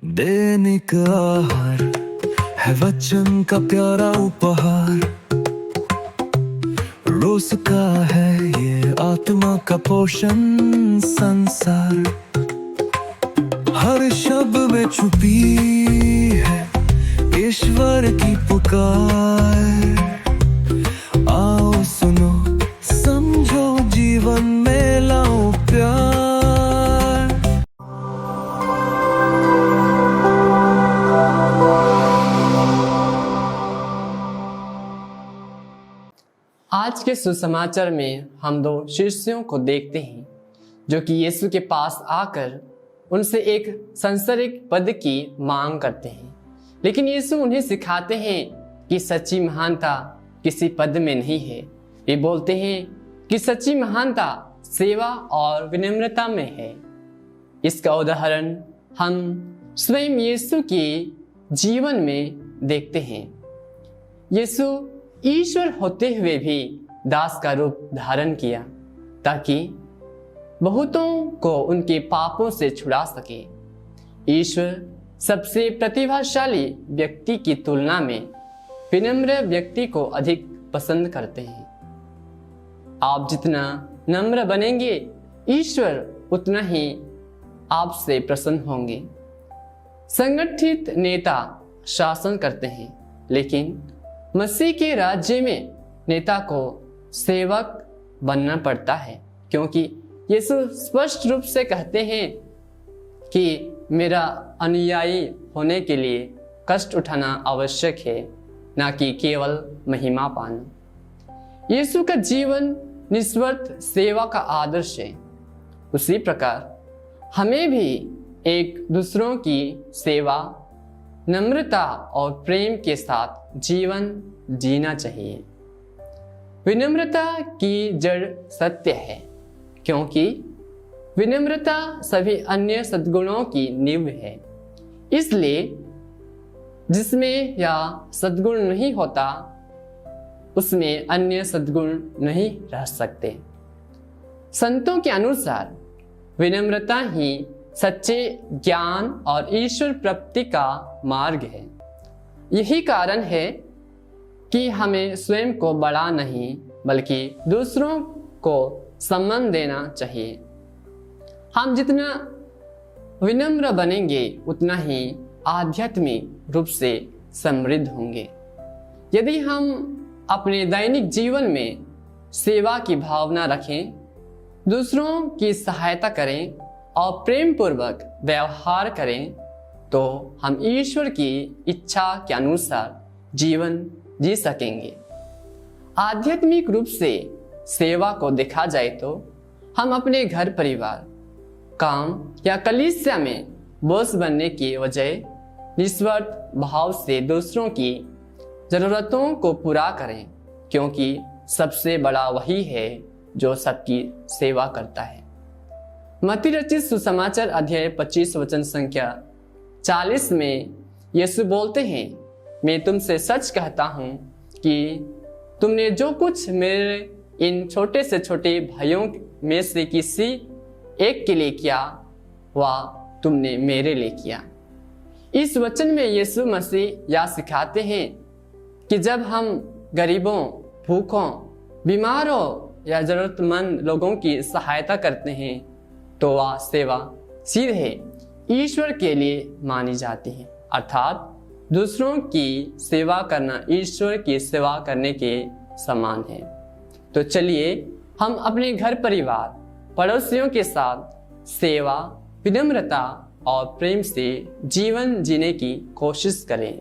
दैनिक आहार है वचन का प्यारा उपहार। रोज का है ये आत्मा का पोषण संसार। हर शब्द में छुपी है ईश्वर की पुकार। आओ सुनो समझो जीवन में लाओ प्यार। आज के सुसमाचार में हम दो शिष्यों को देखते हैं जो कि यीशु के पास आकर उनसे एक सांसारिक पद की मांग करते हैं, लेकिन यीशु उन्हें सिखाते हैं कि सच्ची महानता किसी पद में नहीं है। वे बोलते हैं कि सच्ची महानता सेवा और विनम्रता में है। इसका उदाहरण हम स्वयं यीशु के जीवन में देखते हैं। यीशु ईश्वर होते हुए भी दास का रूप धारण किया ताकि बहुतों को उनके पापों से छुड़ा सके। ईश्वर सबसे प्रतिभाशाली व्यक्ति की तुलना में विनम्र व्यक्ति को अधिक पसंद करते हैं। आप जितना नम्र बनेंगे, ईश्वर उतना ही आपसे प्रसन्न होंगे। संगठित नेता शासन करते हैं, लेकिन मसीह के राज्य में नेता को सेवक बनना पड़ता है, क्योंकि यीशु स्पष्ट रूप से कहते हैं कि मेरा अनुयायी होने के लिए कष्ट उठाना आवश्यक है, ना कि केवल महिमा पाना। यीशु का जीवन निस्वार्थ सेवा का आदर्श है। उसी प्रकार हमें भी एक दूसरों की सेवा, नम्रता और प्रेम के साथ जीवन जीना चाहिए। विनम्रता की जड़ सत्य है, क्योंकि विनम्रता सभी अन्य सद्गुणों की नींव है। इसलिए जिसमें यह सद्गुण नहीं होता, उसमें अन्य सद्गुण नहीं रह सकते। संतों के अनुसार विनम्रता ही सच्चे ज्ञान और ईश्वर प्राप्ति का मार्ग है। यही कारण है कि हमें स्वयं को बड़ा नहीं बल्कि दूसरों को सम्मान देना चाहिए। हम जितना विनम्र बनेंगे उतना ही आध्यात्मिक रूप से समृद्ध होंगे। यदि हम अपने दैनिक जीवन में सेवा की भावना रखें, दूसरों की सहायता करें और प्रेम पूर्वक व्यवहार करें, तो हम ईश्वर की इच्छा के अनुसार जीवन जी सकेंगे। आध्यात्मिक रूप से सेवा को देखा जाए तो हम अपने घर परिवार, काम या कलीसिया में बोझ बनने की बजाय निस्वार्थ भाव से दूसरों की जरूरतों को पूरा करें, क्योंकि सबसे बड़ा वही है जो सबकी सेवा करता है। मत्ती रचित सुसमाचार अध्याय 25 वचन संख्या 40 में यीशु बोलते हैं, मैं तुमसे सच कहता हूँ कि तुमने जो कुछ मेरे इन छोटे से छोटे भाइयों में से किसी एक के लिए किया, वह तुमने मेरे लिए किया। इस वचन में यीशु मसीह यह सिखाते हैं कि जब हम गरीबों, भूखों, बीमारों या जरूरतमंद लोगों की सहायता करते हैं तो वह सेवा सीधे ईश्वर के लिए मानी जाती है। अर्थात दूसरों की सेवा करना ईश्वर की सेवा करने के समान है। तो चलिए हम अपने घर परिवार, पड़ोसियों के साथ सेवा, विनम्रता और प्रेम से जीवन जीने की कोशिश करें।